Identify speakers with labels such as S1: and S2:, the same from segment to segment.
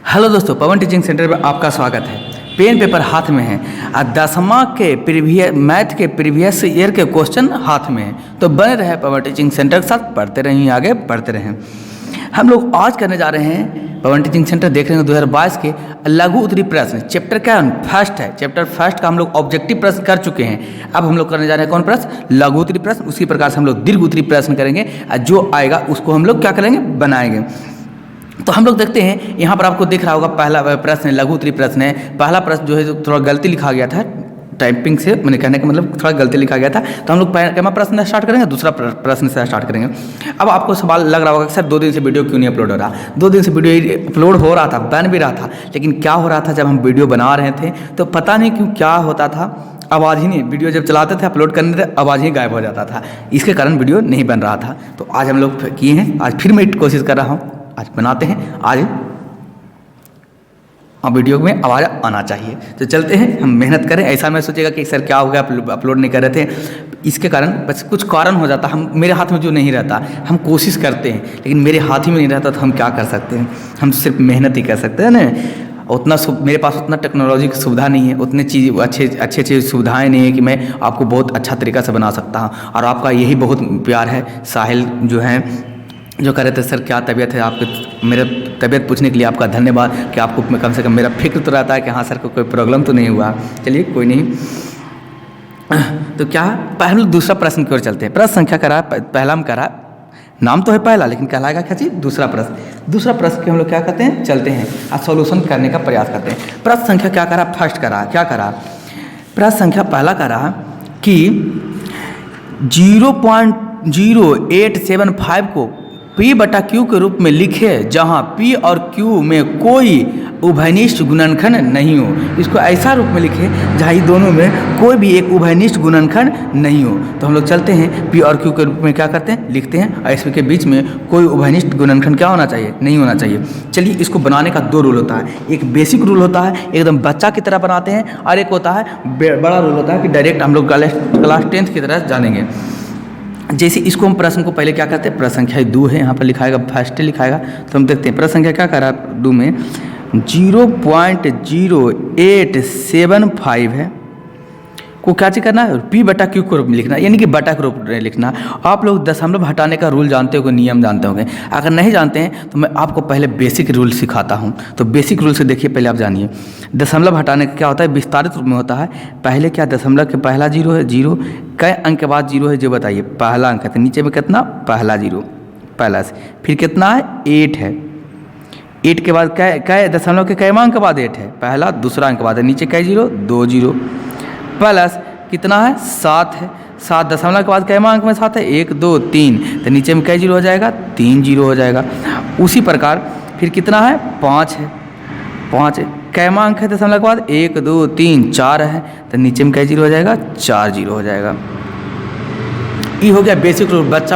S1: Hello दोस्तों, पवन teaching centre में आपका स्वागत है। पेन पेपर हाथ में है और 10वां के मैथ के प्रीवियस ईयर के क्वेश्चन हाथ में है, तो बने रहे पवन टीचिंग सेंटर के साथ, पढ़ते रहें, आगे बढ़ते रहें। हम लोग आज करने जा रहे हैं पवन टीचिंग सेंटर देख रहे हैं 2022 के लघु उत्तरीय प्रश्न। चैप्टर क्या फर्स्ट है, चैप्टर फर्स्ट का हम लोग ऑब्जेक्टिव प्रश्न कर चुके हैं। अब हम लोग करने जा रहे हैं कौन प्रश्न, लघु उत्तरीय प्रश्न। उसी प्रकार से हम लोग दीर्घ उत्तरीय प्रश्न करेंगे और जो आएगा उसको हम लोग क्या करेंगे, बनाएंगे। तो हम लोग देखते हैं, यहाँ पर आपको दिख रहा होगा पहला प्रश्न है, लघु उत्तरीय प्रश्न है। पहला प्रश्न जो है जो थोड़ा गलती लिखा गया था टाइपिंग से, मैंने कहने का मतलब थोड़ा गलती लिखा गया था। तो हम लोग पहला प्रश्न स्टार्ट करेंगे, दूसरा प्रश्न से स्टार्ट करेंगे। अब आपको सवाल लग रहा होगा कि सर 2 दिन से वीडियो क्यों नहीं अपलोड हो रहा। 2 दिन से वीडियो अपलोड हो रहा था, बन भी रहा था, लेकिन क्या हो रहा था, जब हम वीडियो बना रहे थे तो पता नहीं क्यों क्या होता था, आवाज़ ही नहीं, वीडियो जब चलाते थे अपलोड करने थे आवाज़ ही गायब हो जाता था। इसके कारण वीडियो नहीं बन रहा था। तो आज हम लोग किए हैं, आज फिर मैं कोशिश कर रहा हूँ, आज बनाते हैं। आज वीडियो में आवाज़ आना चाहिए, तो चलते हैं, हम मेहनत करें। ऐसा मैं सोचेगा कि सर क्या हो गया अपलोड नहीं कर रहे थे, इसके कारण बस कुछ कारण हो जाता। हम मेरे हाथ में जो नहीं रहता, हम कोशिश करते हैं, लेकिन मेरे हाथ ही में नहीं रहता तो हम क्या कर सकते हैं, हम सिर्फ मेहनत ही कर सकते हैं ना। उतना मेरे पास उतना टेक्नोलॉजी की सुविधा नहीं है, उतनी चीज़ अच्छे सुविधाएं नहीं है कि मैं आपको बहुत अच्छा तरीका से बना सकता हूँ। और आपका यही बहुत प्यार है। साहिल जो है जो कह रहे थे सर क्या तबीयत है आपकी, मेरा तबीयत पूछने के लिए आपका धन्यवाद कि आपको कम से कम मेरा फिक्र तो रहता है कि हाँ सर को कोई प्रॉब्लम तो नहीं हुआ। चलिए कोई नहीं। तो क्या पहले दूसरा प्रश्न की ओर चलते हैं। प्रश्न संख्या करा, पहला हम करा, नाम तो है पहला लेकिन कहलाएगा क्या चीज़, दूसरा प्रश्न। दूसरा प्रश्न के हम लोग क्या करते हैं, चलते हैं और सॉल्यूशन करने का प्रयास करते हैं। प्रश्न संख्या क्या करा, फर्स्ट करा, क्या करा, प्रश्न संख्या पहला करा कि 0.0875 को P/Q के रूप में लिखे जहाँ P और Q में कोई उभयनिष्ठ गुणनखंड नहीं हो। इसको ऐसा रूप में लिखे जहाँ ये दोनों में कोई भी एक उभयनिष्ठ गुणनखंड नहीं हो। तो हम लोग चलते हैं, P और Q के रूप में क्या करते हैं, लिखते हैं, और इसके बीच में कोई उभयनिष्ठ गुणनखंड क्या होना चाहिए, नहीं होना चाहिए। चलिए, इसको बनाने का 2 रूल होता है। एक बेसिक रूल होता है, एकदम बच्चा की तरह बनाते हैं, और एक होता है बड़ा रूल होता है कि डायरेक्ट हम लोग क्लास 10th की तरह जानेंगे। जैसे इसको हम प्रश्न को पहले क्या करते हैं, प्रश्न संख्या 2 है, यहाँ पर लिखाएगा फर्स्ट लिखाएगा। तो हम देखते हैं प्रश्न संख्या क्या करा 2 में 0.0875 है को क्या चीज करना है, P/Q के रूप में लिखना, यानी कि बटा के रूप में लिखना। आप लोग दशमलव हटाने का रूल जानते होंगे, नियम जानते होंगे। अगर नहीं जानते हैं तो मैं आपको पहले बेसिक रूल सिखाता हूं। तो बेसिक रूल से देखिए, पहले आप जानिए दशमलव हटाने का क्या होता है, विस्तारित रूप में होता है। पहले क्या, दशमलव के पहला 0 है, 0 कई अंक के बाद 0 है जो बताइए, पहला अंक है, तो नीचे में कितना, पहला 0 पहला से, फिर कितना है, 8 है। 8 के बाद कै दशमलव के कैमा अंक के बाद 8 है, पहला, दूसरा अंक के बाद है, नीचे कै 0, 2 0 प्लस कितना है, 7 है। 7 दशमलव के बाद कैमा अंक में 7 है, 1 2 3, तो नीचे में कै 0 हो जाएगा, 3 0 हो जाएगा। उसी प्रकार फिर कितना है, 5 है, 5 कैमा अंक है दशमलव के बाद, 1 2 3 4 है, तो नीचे में कै 0 हो जाएगा, 4 0 हो जाएगा। ये हो गया बेसिक रूल, बच्चा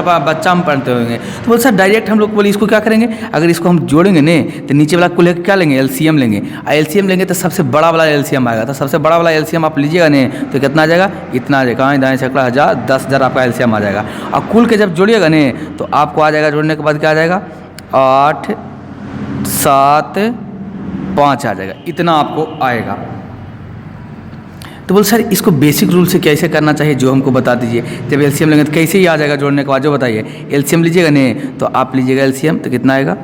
S1: हम पढ़ते होंगे। तो बोल सर डायरेक्ट हम लोग बोले इसको क्या करेंगे, अगर इसको हम जोड़ेंगे ने तो नीचे वाला को लेकर क्या लेंगे, LCM लेंगे। और LCM लेंगे तो सबसे बड़ा वाला LCM आएगा। तो सबसे बड़ा वाला LCM आप लीजिएगा ने तो कितना आ जाएगा, इतना आ जाएगा, दाएँ छकड़ा 1000, 10,000 आपका LCM आ जाएगा। और कुल के जब जोड़िएगा ने तो आपको आ जाएगा, जोड़ने के बाद क्या आ जाएगा, 8 7 5 आ जाएगा, इतना आपको आएगा। तो बोल सर इसको बेसिक रूल से कैसे करना चाहिए, जो हमको बता दीजिए। जब LCM लेंगे तो कैसे ही आ जाएगा जोड़ने के बाद, जो बताइए। LCM लीजिएगा ने तो आप लीजिएगा LCM, तो कितना आएगा,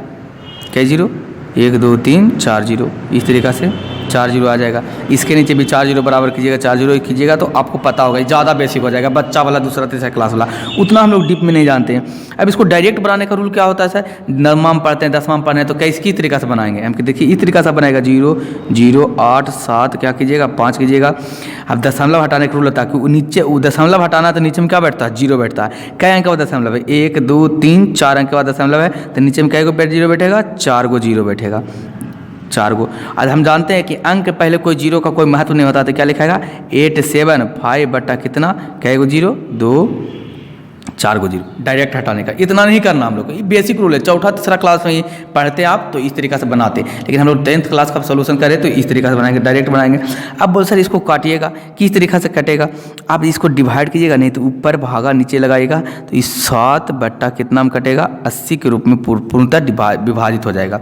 S1: कै 0, 1 2 3 4 0, इस तरीक़ा से 4 0 आ जाएगा। इसके नीचे भी 4 0 बराबर कीजिएगा, 4 0 कीजिएगा तो आपको पता होगा, ज़्यादा बेसिक हो जाएगा, बच्चा वाला, दूसरा तीसरा क्लास वाला, उतना हम लोग डीप में नहीं जानते हैं। अब इसको डायरेक्ट बनाने का रूल क्या होता है सर, 9वां में पढ़ते हैं, 10वां में पढ़ते हैं, तो किस तरीका से बनाएंगे हम, देखिए इस तरीका से बनाएगा, 0 0 8 7 क्या कीजिएगा, 5 कीजिएगा। अब दशमलव हटाने का रूल होता है कि नीचे वो दशमलव हटाना तो नीचे में क्या बैठता है, 0 बैठता है। कै अंक के बाद दशमलव है, 1 2 3 4 अंक के बाद दशमलव है, तो नीचे में कै को 0 बैठेगा, 4 को 0 बैठेगा, 4 को। आज हम जानते हैं कि अंक पहले कोई 0 का कोई महत्व नहीं होता, तो क्या लिखाएगा, 875 बटा कितना, कै को 0 2 4 को 0, डायरेक्ट हटाने का। इतना नहीं करना हम लोग को, ये बेसिक रूल है। चौथा तीसरा क्लास में ही पढ़ते आप तो इस तरीका से बनाते, लेकिन हम लोग 10th क्लास का सोल्यूशन करें तो इस तरीका से बनाएंगे, डायरेक्ट बनाएंगे। अब बोल सर इसको काटिएगा, किस तरीका से कटेगा, आप इसको डिवाइड कीजिएगा, नहीं तो ऊपर भागा नीचे लगाइएगा, तो इस 7 बट्टा कितना में कटेगा, 80 के रूप में पूर्णतः विभाजित हो जाएगा।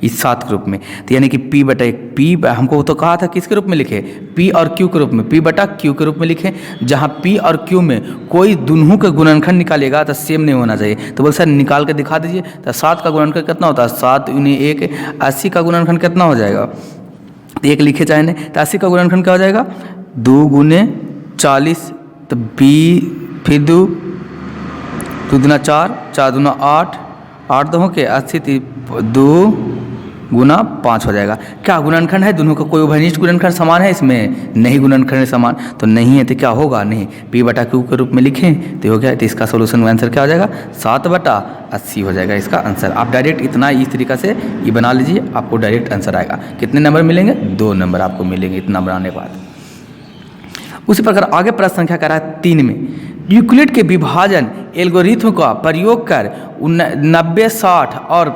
S1: इस 7 के रूप में। तो यानी कि P बटा एक, P हमको तो कहा था किसके रूप में लिखे, P और Q के रूप में, P बटा Q के रूप में लिखे। जहाँ P और Q में कोई दोनों का गुणनखंड निकालेगा तो सेम नहीं होना चाहिए। तो बोल सर निकाल के दिखा दीजिए। तो 7 का गुणनखंड कितना होता है, 7 × 1 80 का गुणनखंड कितना हो जाएगा, तो 1 लिखे चाहे नहीं, तो 80 का गुणनखंड क्या हो जाएगा, 2 × 40, तो 20 फिर 2 दूना 4, 4 दूना 8, 8 2 के 80, 2 × 5 हो जाएगा। क्या गुणनखंड है दोनों का, कोई उभयनिष्ठ गुणनखंड समान है इसमें, नहीं गुणनखंड समान तो नहीं है, तो क्या होगा, नहीं। P बटा Q के रूप में लिखें तो हो गया। तो इसका सोल्यूशन आंसर क्या हो जाएगा, 7 बटा 80 हो जाएगा इसका आंसर। आप डायरेक्ट इतना इस तरीक़ा से ये बना लीजिए, आपको डायरेक्ट आंसर आएगा। कितने नंबर मिलेंगे, 2 नंबर आपको मिलेंगे इतना बनाने के बाद। उसी प्रकार आगे प्रश्न संख्या कह रहा है 3 में, यूक्लिड के विभाजन एल्गोरिथ्म का प्रयोग कर 90, 60 और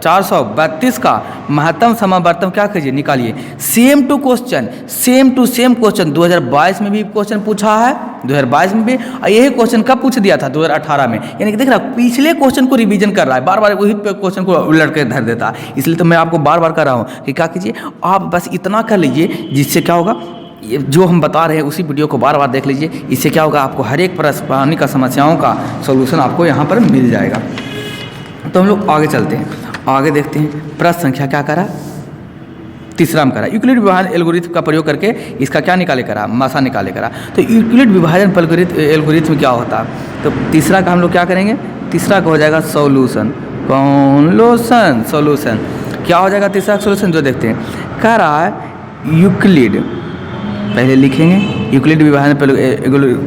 S1: 432 का महत्तम समावर्तन क्या कीजिए, निकालिए। सेम टू सेम क्वेश्चन 2022 में भी क्वेश्चन पूछा है, 2022 में भी, और यही क्वेश्चन कब पूछ दिया था, 2018 में। यानी कि देख रहा पिछले क्वेश्चन को रिवीजन कर रहा है, बार बार वही क्वेश्चन को उलट के धर देता है। इसलिए तो मैं आपको बार बार कर रहा हूँ कि क्या कीजिए, आप बस इतना कर लीजिए, जिससे क्या होगा, जो हम बता रहे हैं उसी वीडियो को बार बार देख लीजिए। इससे क्या होगा, आपको हर एक प्रश्न का समस्याओं का सॉल्यूशन आपको यहाँ पर मिल जाएगा। तो हम लोग आगे चलते हैं, आगे देखते हैं प्रश्न संख्या क्या करा, तीसरा में करा, यूक्लिड विभाजन एल्गोरिथ्म का प्रयोग करके इसका क्या निकाले करा, मासा निकाले करा। तो यूक्लिड विभाजन एल्गोरिथ्म क्या होता है, तो तीसरा का हम लोग क्या करेंगे, तीसरा का हो जाएगा सॉल्यूशन, सॉल्यूशन क्या हो जाएगा तीसरा सॉल्यूशन, जो देखते हैं कह रहा है यूक्लिड, पहले लिखेंगे यूक्लिड विभाजन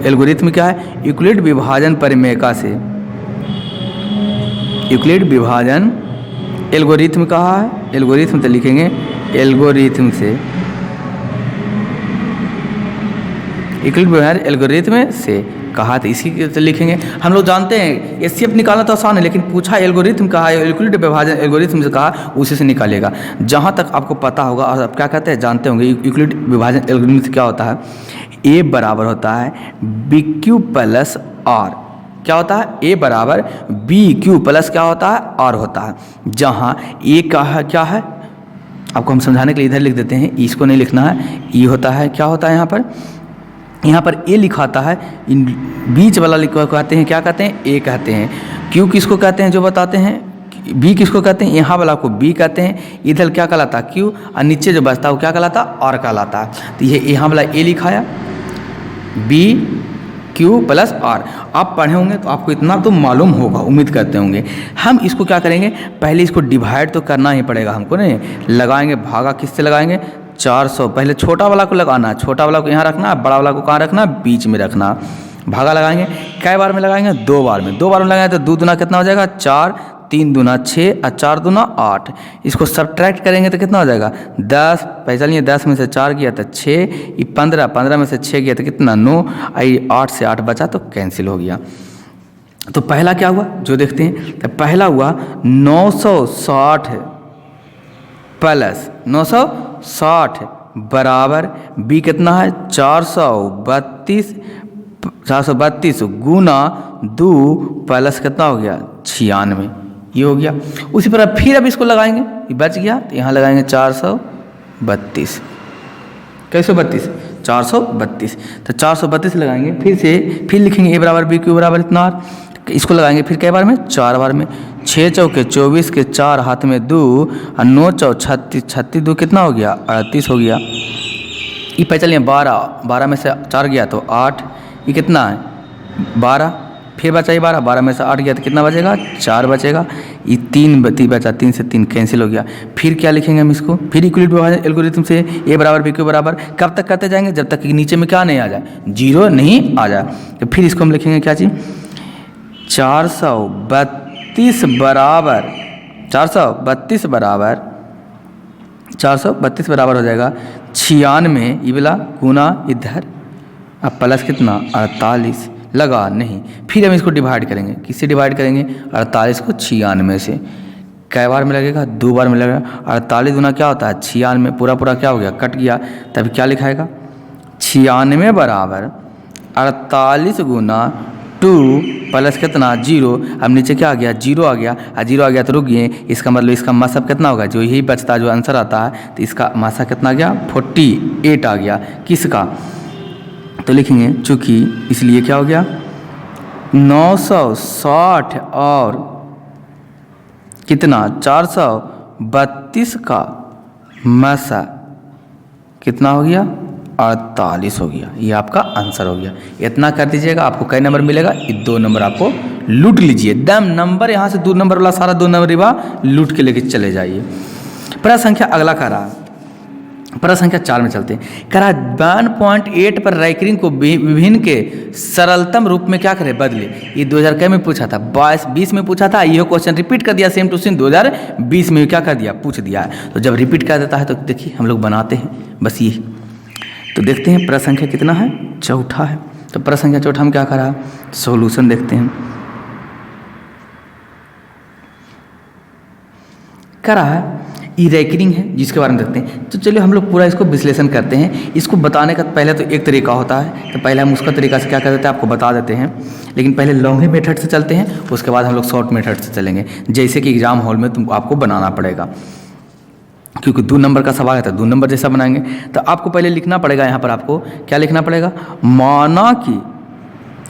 S1: एल्गोरिथ्म क्या है, यूक्लिड विभाजन परिमेयका से, यूक्लिड विभाजन एल्गोरिथ्म कहा है, एल्गोरिथ्म तो लिखेंगे एल्गोरिथ्म से, यूक्लिड विभाजन एल्गोरिथ्म से कहा, तो इसी के लिखेंगे। हम लोग जानते हैं एचसीएफ निकालना तो आसान है, लेकिन पूछा एल्गोरिथम कहा है, यूक्लिड विभाजन एल्गोरिथम से कहा, उसी से निकालेगा। जहाँ तक आपको पता होगा और आप क्या कहते हैं जानते होंगे, यूक्लिड विभाजन एल्गोरिथम से क्या होता है, ए बराबर होता है बी क्यू प्लस आर, क्या होता है, ए बराबर बी क्यू प्लस क्या होता है, आर होता है। जहाँ ए का है क्या है, आपको हम समझाने के लिए इधर लिख देते हैं, इसको नहीं लिखना है, ई होता है, क्या होता है यहाँ पर ए लिखाता है, इन बीच वाला कहते हैं, क्या कहते हैं, ए कहते हैं। क्यू किसको कहते हैं, जो बताते हैं, बी किसको कहते हैं, यहाँ वाला को बी कहते हैं, इधर क्या कहलाता है क्यू, और नीचे जो बचता है वो क्या कहलाता है, आर कहलाता है। तो ये यहाँ वाला ए लिखाया, बी क्यू प्लस आर। आप पढ़े होंगे तो आपको इतना तो मालूम होगा, उम्मीद करते होंगे। हम इसको क्या करेंगे, पहले इसको डिवाइड तो करना ही पड़ेगा हमको, नहीं लगाएंगे, भागा किससे लगाएंगे, 400, पहले छोटा वाला को लगाना, छोटा वाला को यहाँ रखना, बड़ा वाला को कहाँ रखना, बीच में रखना, भागा लगाएंगे। कै बार में लगाएंगे, 2 बार में, 2 बार में लगाएंगे तो 2 दूना कितना हो जाएगा, 4, 3 दूना 6 और 4 दूना 8। इसको सब्ट्रैक्ट करेंगे तो कितना हो जाएगा, 10, पैसा लिए 10 में से 4 गया तो 6, 15, 15 में से 6 गया तो कितना 9, 8 से 8 बचा तो कैंसिल हो गया। तो पहला क्या हुआ जो देखते हैं, तो पहला हुआ 960 प्लस 960 बराबर बी कितना है, 432 गुना 2 प्लस कितना हो गया, 96, ये हो गया। उसी पर फिर अब इसको लगाएंगे, ये बच गया तो यहाँ लगाएंगे 432, कैसे 32, 432, तो 432 लगाएंगे, फिर लिखेंगे ए बराबर बी क्यू बराबर इतना आर, इसको लगाएंगे फिर कई बार में, 4 बार में, 6 चौके 24 के 4 हाथ में 2 और 9 चौक 36, 36 2 कितना हो गया, 38 हो गया। ये पे चलिए 12 में से 4 गया तो 8, ये कितना है 12, फिर बचा ये 12 में से 8 गया तो कितना बचेगा, 4 बचेगा। ये 3 बचा, 3 से 3 कैंसिल हो गया। फिर क्या लिखेंगे हम इसको, फिर यूक्लिड विभाजन एल्गोरिथम से ए बराबर बी क्यू बराबर कब तक करते जाएंगे, जब तक कि नीचे में क्या नहीं आ जाए, 0 नहीं आ जाए। तो फिर इसको हम लिखेंगे क्या चीज़, 432 बराबर 432 बराबर हो जाएगा 96, ये वाला गुना इधर, अब प्लस कितना 48 लगा नहीं। फिर हम इसको डिवाइड करेंगे, किससे डिवाइड करेंगे, 48 को 96 से। कै बार में लगेगा, 2 बार में लगेगा। 48 गुना क्या होता है 96, पूरा क्या हो गया, कट गया, तब क्या लिखाएगा 96 बराबर 48 गुना 2 प्लस कितना 0। अब नीचे क्या आ गया, 0 आ गया, और 0 आ गया तो रुक गए। इसका मतलब इसका मासा कितना होगा, जो यही बचता जो आंसर आता है तो इसका मासा कितना आ गया 48 आ गया। किसका, तो लिखेंगे चूँकि इसलिए क्या हो गया 960 और कितना 432 का मासा कितना हो गया 48 हो गया। ये आपका आंसर हो गया। इतना कर दीजिएगा, आपको कई नंबर मिलेगा, ये 2 नंबर आपको लूट लीजिए। एकदम नंबर यहाँ से 2 नंबर वाला सारा 2 नंबर रिवा लूट के लेके चले जाइए। प्रश्न संख्या अगला कह रहा, प्रश्न संख्या 4 में चलते हैं। कह रहा 1.8 पर रैंकिंग को विभिन्न के सरलतम रूप में क्या करे बदले। ये 2000 के में पूछा था, 20 में पूछा था, यह क्वेश्चन रिपीट कर दिया सेम टू सेम 2020 में क्या कर दिया पूछ दिया है। तो जब रिपीट कर देता है तो देखिए हम लोग बनाते हैं बस ये। तो देखते हैं प्रश्न संख्या कितना है, चौथा है। तो प्रश्न संख्या चौथा में क्या करा, सॉल्यूशन देखते हैं। करा है ई रैंकिंग है जिसके बारे में देखते हैं। तो चलिए हम लोग पूरा इसको विश्लेषण करते हैं। इसको बताने का पहले तो एक तरीका होता है, तो पहले हम उसका तरीका से क्या कर देते हैं आपको बता देते हैं। लेकिन पहले लॉन्ग मेथड से चलते हैं, उसके बाद हम लोग शॉर्ट मेथड से चलेंगे, जैसे कि एग्जाम हॉल में तुमको आपको बनाना पड़ेगा, क्योंकि 2 नंबर का सवाल है तो 2 नंबर जैसा बनाएंगे। तो आपको पहले लिखना पड़ेगा, यहाँ पर आपको क्या लिखना पड़ेगा, माना कि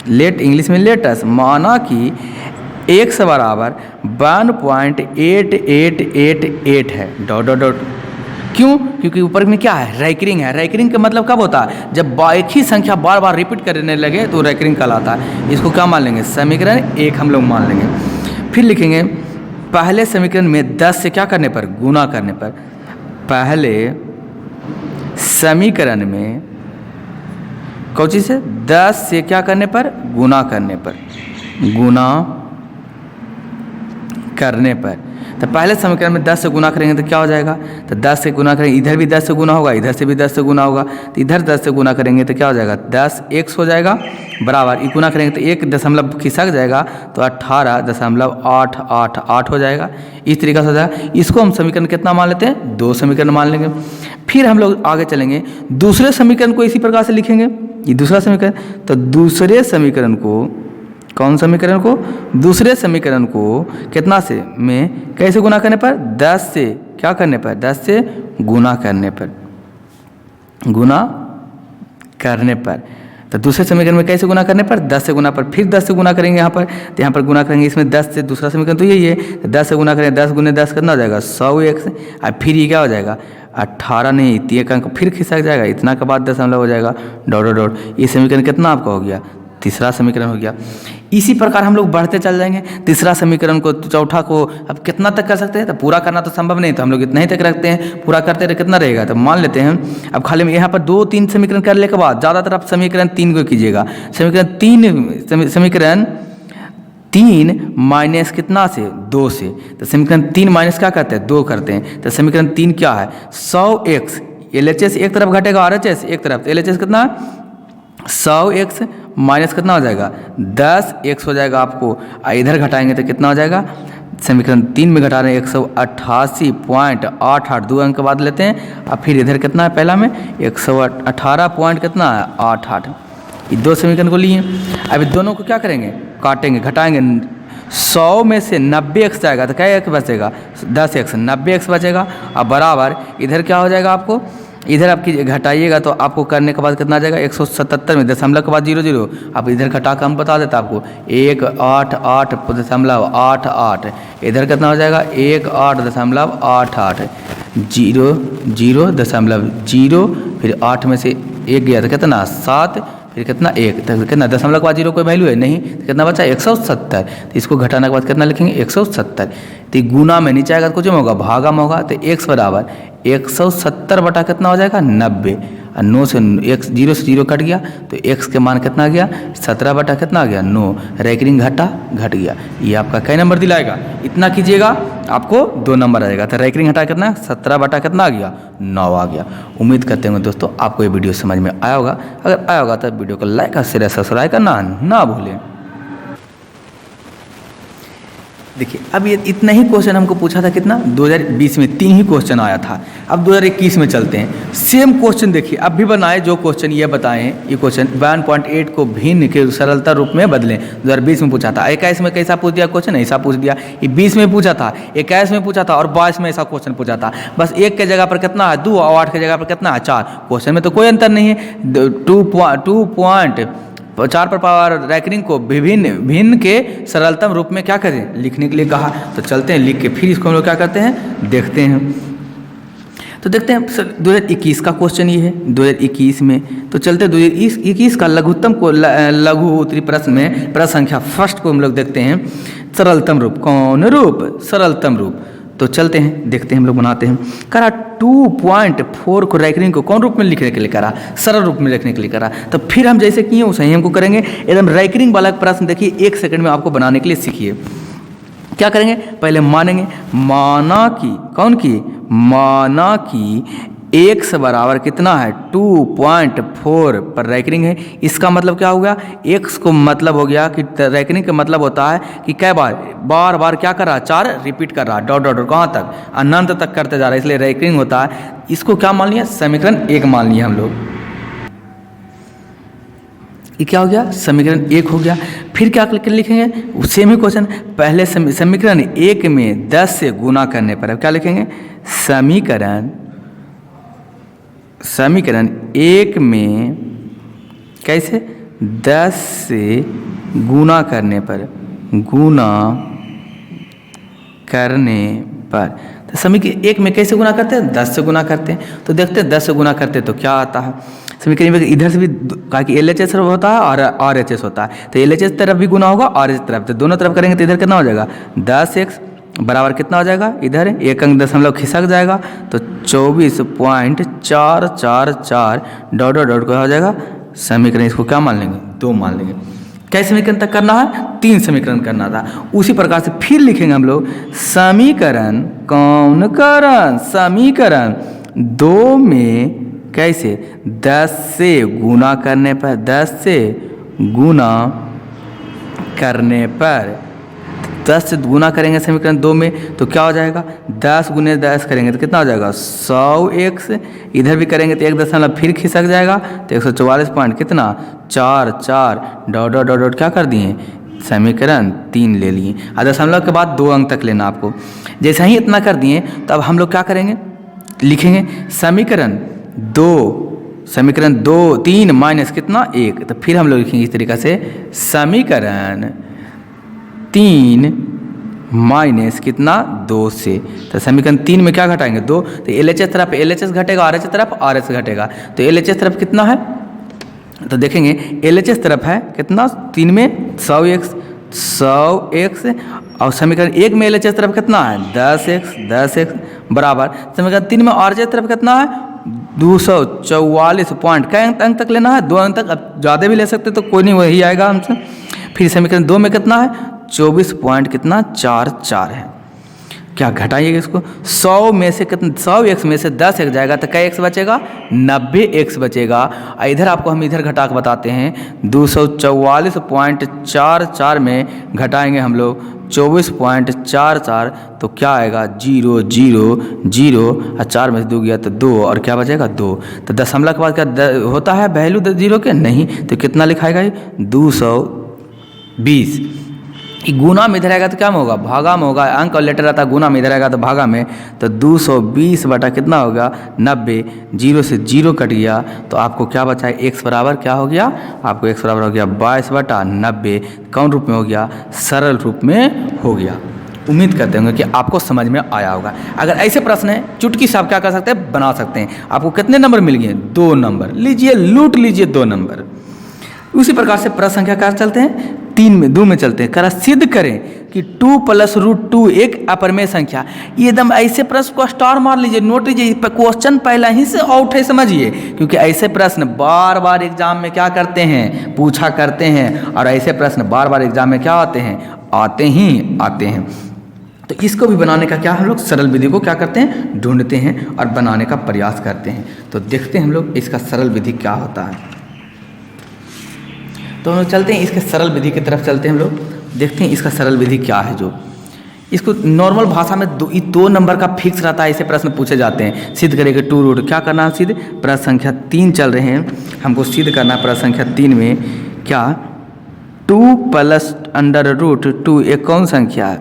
S1: लेट इंग्लिश में लेटस, माना कि x बराबर 1.8888 है डॉट डॉट डॉट। क्यों, क्योंकि ऊपर में क्या है रैंकिंग है। रैंकिंग का मतलब कब होता है, जब एक ही संख्या बार बार रिपीट करने लगे तो रैंकिंग कहलाता है। इसको क्या मान लेंगे, समीकरण 1 हम लोग मान लेंगे। फिर लिखेंगे पहले समीकरण में 10 से क्या करने पर गुना करने पर, पहले समीकरण में कौन चीज़ से 10 से क्या करने पर गुना करने पर, गुना करने पर। तो पहले समीकरण में 10 से गुना करेंगे तो क्या हो जाएगा, तो 10 से गुना करेंगे, इधर भी 10 से गुना होगा, इधर से भी 10 से गुना होगा, तो इधर 10 से गुना करेंगे तो क्या हो जाएगा 10x हो जाएगा बराबर, ये गुना करेंगे तो 1 दशमलव खिसक जाएगा तो 18.888 हो जाएगा। इस तरीक़े से हो जाएगा। इसको हम समीकरण कितना मान लेते हैं, 2 समीकरण मान लेंगे। फिर हम लोग आगे चलेंगे, दूसरे समीकरण को इसी प्रकार से लिखेंगे। ये दूसरा समीकरण, तो दूसरे समीकरण को, कौन समीकरण को, दूसरे समीकरण को कितना से में कैसे गुना करने पर, 10 से क्या करने पर, 10 से गुना करने पर, गुना करने पर। तो दूसरे समीकरण में कैसे गुना करने पर, 10 से गुना पर। फिर 10 से गुना करेंगे यहाँ पर, तो यहाँ पर गुना करेंगे इसमें 10 से, दूसरा समीकरण तो यही है, तो 10 से गुना करेंगे, 10 गुने 10 कितना हो जाएगा 100x, और फिर ये क्या हो जाएगा 18 नहीं 3 अंक फिर खिसक जाएगा, इतना के बाद दशमलव हो जाएगा डॉट डॉट डॉट। ये समीकरण कितना आपका हो गया, तीसरा समीकरण हो गया। इसी प्रकार हम लोग बढ़ते चल जाएंगे। तीसरा समीकरण को, चौथा को अब कितना तक कर सकते हैं, तो पूरा करना तो संभव नहीं, तो हम लोग इतना ही तक रखते हैं। पूरा करते रहे कितना रहेगा, तो मान लेते हैं अब खाली में यहाँ पर 2-3 समीकरण करने के बाद ज़्यादातर आप समीकरण 3 को कीजिएगा। समीकरण 3 माइनस कितना से 2 से, तो समीकरण 3 माइनस क्या करते हैं 2 करते हैं। तो समीकरण 3 क्या है 100x, LHS एक तरफ घटेगा RHS एक तरफ, तो LHS कितना 100x माइनस कितना हो जाएगा 10x हो जाएगा आपको। इधर घटाएंगे तो कितना हो जाएगा, समीकरण 3 में घटा रहे हैं 188.88, 2 अंक के बाद लेते हैं। और फिर इधर कितना है, पहला में 118 पॉइंट कितना है 88। ये 2 समीकरण को लिए। अभी दोनों को क्या करेंगे, काटेंगे, घटाएंगे। 100 में से 90x जाएगा तो क्या एक बचेगा 10x, 90x बचेगा। और बराबर इधर क्या हो जाएगा आपको, इधर आपकी घटाइएगा तो आपको करने के बाद कितना आ जाएगा 177 में दशमलव के बाद 00, आप इधर घटा कर हम बता देता आपको 188.88, इधर कितना हो जाएगा 18.88, 0.0, फिर 8 में से 1 गया तो कितना 7, फिर कितना 1, तो कितना दशमलव के बाद 0 कोई वैल्यू है नहीं, तो कितना बचा 170। तो इसको घटाने के बाद कितना लिखेंगे 170। तो गुना में नीचे आएगा तो कुछ में होगा भागा में होगा, तो x बराबर 170 बटा कितना हो जाएगा 90, और 9 से 0 से 0 कट गया तो x के मान कितना आ गया 17 बटा कितना आ गया 9, रैंकिंग घट गया। ये आपका कई नंबर दिलाएगा, इतना कीजिएगा आपको 2 नंबर आ जाएगा। तो रैंकिंग हटा कितना 17 बटा कितना आ गया 9 आ गया। उम्मीद करते हैं दोस्तों आपको ये वीडियो समझ में आया होगा। अगर आया होगा तो वीडियो को लाइक और शेयर सब्सक्राइब करना ना भूलें। देखिए अब ये इतना ही क्वेश्चन हमको पूछा था, कितना 2020 में 3 ही क्वेश्चन आया था। अब 2021 में चलते हैं, सेम क्वेश्चन देखिए अब भी बनाए, जो क्वेश्चन ये बताएं, ये क्वेश्चन 1.8 को भिन्न के सरलता रूप में बदलें। 2020 में पूछा था, 21 में कैसा पूछ दिया क्वेश्चन, ऐसा पूछ दिया। ये 20 में पूछा था, 21 में पूछा था और 22 में ऐसा क्वेश्चन पूछा था। बस 1 के जगह पर कितना है 2 और 8 के जगह पर कितना है 4। क्वेश्चन में तो कोई अंतर नहीं है। 2.4 पर पावर रैंकिंग को भिन्न के सरलतम रूप में क्या करें, लिखने के लिए कहा। तो चलते हैं लिख के फिर इसको हम लोग क्या करते हैं, देखते हैं। तो देखते हैं 2021 का क्वेश्चन ये है 2021 में। तो चलते 2021 का लघुत्तम को लघु उत्तरी प्रश्न में प्रश्न संख्या फर्स्ट को हम लोग देखते हैं, सरलतम रूप। कौन रूप, सरलतम रूप। तो चलते हैं देखते हैं, हम लोग बनाते हैं। करा 2.4 को रैंकिंग को कौन रूप में लिखने के लिए करा, सरल रूप में लिखने के लिए करा। तो फिर हम जैसे किए वैसे ही हमको करेंगे। एकदम रैंकिंग वाला प्रश्न देखिए 1 सेकंड में आपको बनाने के लिए सीखिए। क्या करेंगे, पहले मानेंगे, माना कि कौन की, माना कि x बराबर कितना है 2.4 पर रैंकिंग है। इसका मतलब क्या हो गया, x को मतलब हो गया कि रैंकिंग का मतलब होता है कि कै बार बार क्या कर रहा है, 4 रिपीट कर रहा है, डॉट डॉट डॉट कहाँ तक, अनंत तक करते जा रहा है, इसलिए रैंकिंग होता है। इसको क्या मान लिया, समीकरण 1 मान लिया हम लोग। ये क्या हो गया, समीकरण 1 हो गया। फिर क्या लिखेंगे, सेम ही क्वेश्चन, पहले समीकरण 1 में 10 से गुना करने पर अब क्या लिखेंगे, समीकरण 1 में कैसे 10 से गुना करने पर, तो समीकरण 1 में कैसे गुना करते हैं, 10 से गुना करते हैं। तो देखते हैं 10 से गुना करते हैं तो क्या आता है। समीकरण में इधर से भी कहा कि LHS होता है और RHS होता है, तो LHS तरफ भी गुना होगा और इस तरफ, तो दोनों तरफ करेंगे तो इधर कितना हो जाएगा 10x बराबर कितना हो जाएगा, इधर 1 अंक दशमलव खिसक जाएगा तो 24.444 डॉट डॉट डॉट क्या हो जाएगा, समीकरण इसको क्या मान लेंगे, 2 मान लेंगे। कै समीकरण तक करना है, 3 समीकरण करना था। उसी प्रकार से फिर लिखेंगे हम लोग समीकरण, कौन करण, समीकरण 2 में कैसे 10 से गुना करने पर, 10 से गुना करने पर, 10 से गुना करेंगे समीकरण 2 में तो क्या हो जाएगा, 10 गुने 10 करेंगे तो कितना हो जाएगा 100x, इधर भी करेंगे तो 1 दशमलव फिर खिसक जाएगा तो 144 पॉइंट कितना 4 डॉट डॉट डॉट क्या कर दिए, समीकरण 3 ले लिए। और दशमलव के बाद 2 अंक तक लेना आपको। जैसे ही इतना कर दिए तो अब हम लोग क्या करेंगे, लिखेंगे समीकरण 3 माइनस कितना 1, तो फिर हम लोग लिखेंगे इस तरीक़ा से समीकरण 3 माइनस कितना 2 से। तो समीकरण 3 में क्या घटाएंगे 2, तो LHS तरफ LHS घटेगा, RHS तरफ RHS घटेगा। तो LHS तरफ कितना है, तो देखेंगे LHS तरफ है कितना 3 में 100x और समीकरण 1 में LHS तरफ कितना है 10x बराबर समीकरण 3 में RHS तरफ कितना है 244 पॉइंट, कै अंक तक लेना है 2 अंक तक। अब ज़्यादा भी ले सकते तो कोई नहीं, वही आएगा हमसे। फिर समीकरण 2 में कितना है 24 पॉइंट कितना 44 है। क्या घटाइएगा इसको, 100 में से कितना 100x में से 10x जाएगा तो कै x बचेगा 90x बचेगा। इधर आपको हम इधर घटा के बताते हैं 244.44 में घटाएंगे हम लोग 24.44 तो क्या आएगा 0 0 0 और 4 में से 2 गया तो 2 और क्या बचेगा 2। तो दशमलव के बाद क्या होता है वैल्यू 0 के नहीं, तो कितना लिखाएगा ये 220। गुना में इधर आएगा तो क्या में होगा, भागा में होगा, अंक और लेटर आता है गुना में, इधर आएगा तो भागा में। तो 220 बटा कितना होगा 90, 0 से 0 कट गया तो आपको क्या बचा है x बराबर क्या हो गया, आपको x बराबर हो गया 22 बटा 90। कौन रूप में हो गया, सरल रूप में हो गया। उम्मीद करते होंगे कि आपको समझ में आया होगा। अगर ऐसे प्रश्न है चुटकी से आप क्या कर सकते हैं, बना सकते हैं। आपको कितने नंबर मिल गए, 2 नंबर, लीजिए लूट लीजिए 2 नंबर। उसी प्रकार से प्रश्न संख्या क्या चलते हैं 2 में चलते हैं। करा सिद्ध करें कि 2 + √2 एक अपरिमेय संख्या। ये एकदम ऐसे प्रश्न को स्टार मार लीजिए, नोट लीजिए, क्वेश्चन पहले ही से आउट है समझिए, क्योंकि ऐसे प्रश्न बार बार एग्जाम में क्या करते हैं, पूछा करते हैं। और ऐसे प्रश्न बार बार एग्जाम में क्या आते हैं, आते हैं। तो इसको भी बनाने का क्या हम लोग सरल विधि को क्या करते हैं, ढूंढते हैं और बनाने का प्रयास करते हैं। तो देखते हैं हम लोग इसका सरल विधि क्या होता है। तो हम लोग चलते हैं इसके सरल विधि की तरफ चलते हैं हम लोग, देखते हैं इसका सरल विधि क्या है। जो इसको नॉर्मल भाषा में दो नंबर का फिक्स रहता है, ऐसे प्रश्न पूछे जाते हैं। सिद्ध करेंगे 2 रूट, क्या करना है सिद्ध, प्रश्न संख्या 3 चल रहे हैं, हमको सिद्ध करना है प्रश्न संख्या 3 में क्या 2 प्लस अंडर रूट 2 एक कौन संख्या है,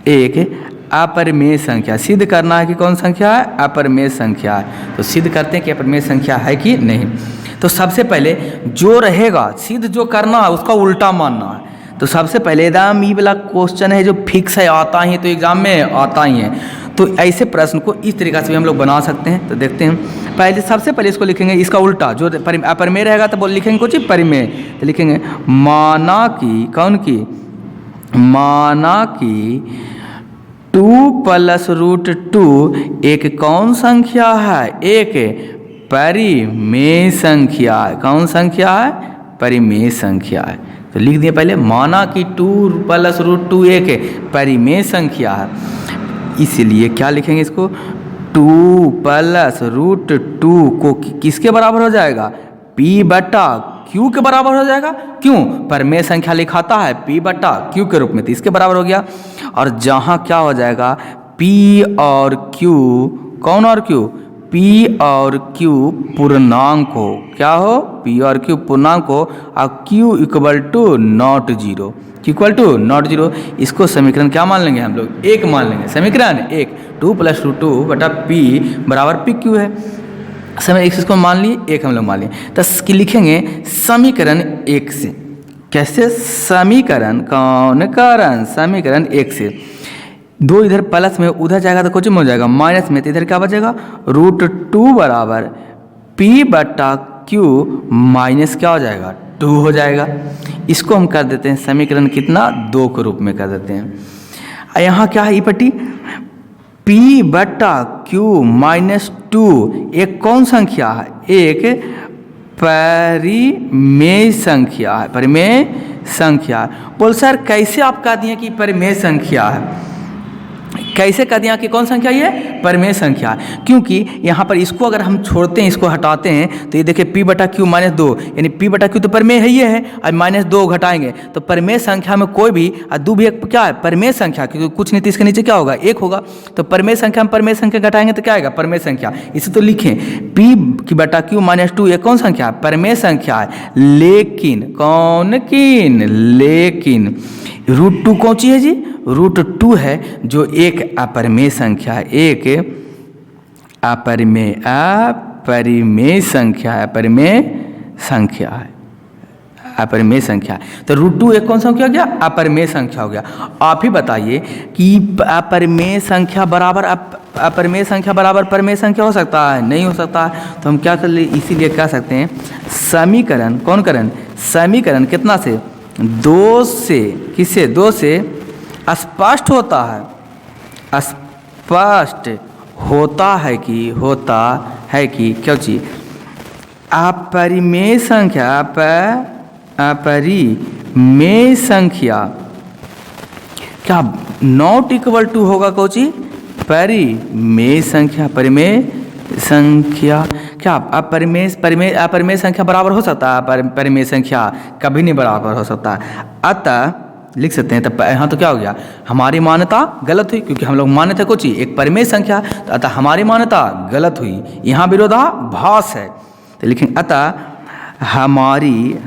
S1: एक अपरिमेय संख्या। सिद्ध करना है कि कौन संख्या है, अपरिमेय संख्या है। तो सिद्ध करते हैं कि अपरिमेय संख्या है कि नहीं। तो सबसे पहले जो रहेगा सिद्ध जो करना है उसका उल्टा मानना है। तो सबसे पहले एकदम ये वाला क्वेश्चन है जो फिक्स है, आता ही तो एग्जाम में आता ही है। तो ऐसे प्रश्न को इस तरीक़ा से भी हम लोग बना सकते हैं। तो देखते हैं, पहले सबसे पहले इसको लिखेंगे इसका उल्टा, जो अपरिमेय रहेगा तो बोल लिखेंगे कुछ परिमेय। तो लिखेंगे माना कि कौन की, माना कि 2 प्लस रूट 2 एक कौन संख्या है, एक परिमेय संख्या है। कौन संख्या है, परिमेय संख्या है। तो लिख दिए पहले, माना कि 2 प्लस रूट 2 एक परिमेय संख्या है। इसलिए क्या लिखेंगे इसको, 2 प्लस रूट 2 को किसके बराबर हो जाएगा, p बटा q के बराबर हो जाएगा। क्यों, परिमेय संख्या लिखाता है p बटा q के रूप में, तो इसके बराबर हो गया। और जहाँ क्या हो जाएगा, p और q, कौन और q, p और q पूर्णांक हो, क्या हो, p और q पूर्णांक हो, और q equal to not zero, equal to not zero. इसको समीकरण क्या मान लेंगे हम लोग, एक मान लेंगे। समीकरण एक, 2 प्लस रूट 2 बटा p बराबर p q है। समय एक इसको मान लिए, एक हम लोग मान लिए। तो लिखेंगे समीकरण 1 से, कैसे, समीकरण कौन करण, समीकरण 1 से 2 इधर प्लस में उधर जाएगा तो कुछ में हो जाएगा माइनस में, तो इधर क्या बचेगा, रूट 2 बराबर p बटा q माइनस क्या हो जाएगा, 2 हो जाएगा। इसको हम कर देते हैं समीकरण कितना, 2 के रूप में कर देते हैं। यहाँ क्या है, ई पट्टी p बटा q माइनस 2 एक कौन संख्या है, एक परिमेय संख्या है, परिमेय संख्या। बोल सर कैसे आप कह दिए कि परिमेय संख्या है, कैसे कह दिया कि कौन संख्या ये, परिमेय संख्या। क्योंकि यहाँ पर इसको अगर हम छोड़ते हैं, इसको हटाते हैं, तो ये देखिए p बटा q माइनस 2, यानी p बटा q तो परिमेय है, ये है, और माइनस 2 घटाएंगे तो परिमेय संख्या में कोई भी और 2 भी एक क्या है, परिमेय संख्या, क्योंकि कुछ नहीं तो इसके नीचे क्या होगा, 1 होगा। तो परिमेय संख्या में परिमेय संख्या घटाएंगे तो क्या आएगा, परिमेय संख्या। इसे तो लिखें p बटा q माइनस 2 एक कौन संख्या है, परिमेय संख्या है। लेकिन कौन किन, लेकिन रूट 2 कौन सी है जी, रूट 2 है जो एक अपरिमेय संख्या है, एक अपरिमेय संख्या है, अपरिमेय संख्या है, अपरिमेय संख्या। तो रूट 2 एक कौन सा हो गया, अपरिमेय संख्या हो गया। आप ही बताइए कि अपरिमेय संख्या बराबर अपरिमेय संख्या बराबर परिमेय संख्या हो सकता है, नहीं हो सकता है। तो हम क्या कर ले, इसीलिए कह सकते हैं समीकरण कौन करण, समीकरण कितना से, 2 से, किससे, 2 से स्पष्ट होता है, स्पष्ट होता है कि, होता है कि क्या चीज, अपरिमेय संख्या, अपरिमेय संख्या क्या नॉट इक्वल टू होगा कोची, परिमेय संख्या, परिमेय संख्या क्या अपरिमेय संख्या बराबर हो सकता है, परिमेय संख्या कभी नहीं बराबर हो सकता। अतः लिख सकते हैं, तब यहाँ तो क्या हो गया, हमारी मान्यता गलत हुई, क्योंकि हम लोग माने थे कुछ एक परिमेय संख्या, तो अतः हमारी मान्यता गलत हुई, यहाँ विरोधाभास है। तो लिखेंगे अतः हमारी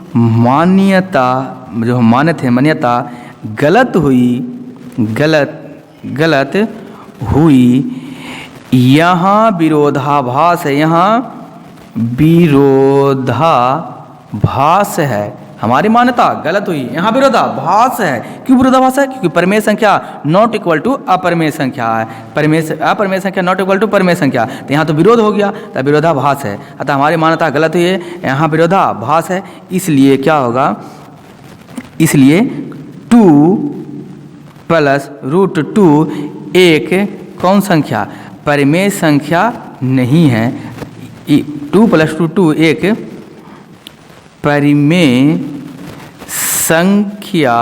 S1: मान्यता, जो हम माने थे मान्यता गलत हुई, गलत हुई। यहाँ विरोधाभास है, यहाँ विरोधाभास है, हमारी मान्यता गलत हुई, यहाँ विरोधाभास है। क्यों विरोधाभास है, क्योंकि परिमेय संख्या नॉट इक्वल टू अपरिमेय संख्या है, अपरिमेय संख्या नॉट इक्वल टू परिमेय संख्या, तो यहाँ तो विरोध हो गया, तो विरोधाभास है। अतः हमारी मान्यता गलत हुई है, यहाँ विरोधाभास है, इसलिए क्या होगा, इसलिए 2 प्लस रूट 2 एक कौन संख्या, परिमेय संख्या नहीं है। 2 प्लस रूट 2 एक परिमेय संख्या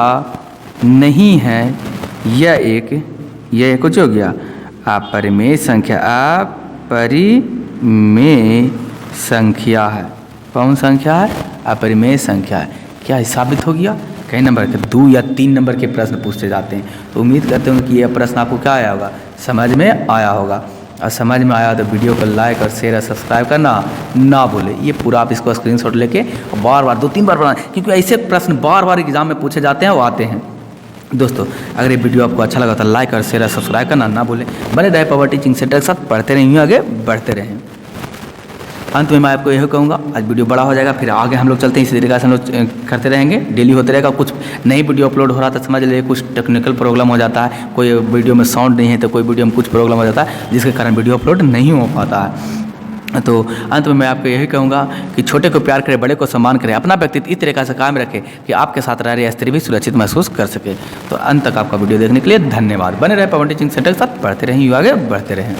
S1: नहीं है, यह कुछ हो गया अपरिमेय संख्या, अपरिमेय संख्या है। कौन संख्या है, अपरिमेय संख्या है। क्या साबित हो गया, कई नंबर के 2 या 3 नंबर के प्रश्न पूछते जाते हैं। तो उम्मीद करते हैं कि यह प्रश्न आपको क्या आया होगा, समझ में आया होगा। और समझ में आया तो वीडियो को लाइक और शेयर और सब्सक्राइब करना ना भूले। ये पूरा आप इसको स्क्रीनशॉट लेके बार बार 2-3 बार बनाएं, क्योंकि ऐसे प्रश्न बार बार एग्जाम में पूछे जाते हैं वो आते हैं। दोस्तों अगर ये वीडियो आपको अच्छा लगा तो लाइक और शेयर और सब्सक्राइब करना ना भूलें। बने रहे पावर टीचिंग सेंटर के साथ, पढ़ते रहें, आगे बढ़ते रहें। अंत में मैं आपको यही कहूँगा, आज वीडियो बड़ा हो जाएगा, फिर आगे हम लोग चलते हैं, इसी तरीके से हम लोग करते रहेंगे, डेली होते रहेगा। कुछ नई वीडियो अपलोड हो रहा था, समझ लीजिए कुछ टेक्निकल प्रॉब्लम हो जाता है, कोई वीडियो में साउंड नहीं है तो कोई वीडियो में कुछ प्रॉब्लम हो जाता है, जिसके कारण वीडियो अपलोड नहीं हो पाता है। तो अंत में मैं आपको यही कहूँगा कि छोटे को प्यार करें, बड़े को सम्मान करें, अपना व्यक्तित्व इस तरीके से कायम रखें कि आपके साथ रह रहे स्त्री भी सुरक्षित महसूस कर सके। तो अंत तक आपका वीडियो देखने के लिए धन्यवाद। बने रहे पवन टीचिंग सेंटर के साथ, पढ़ते रहें, आगे बढ़ते रहें।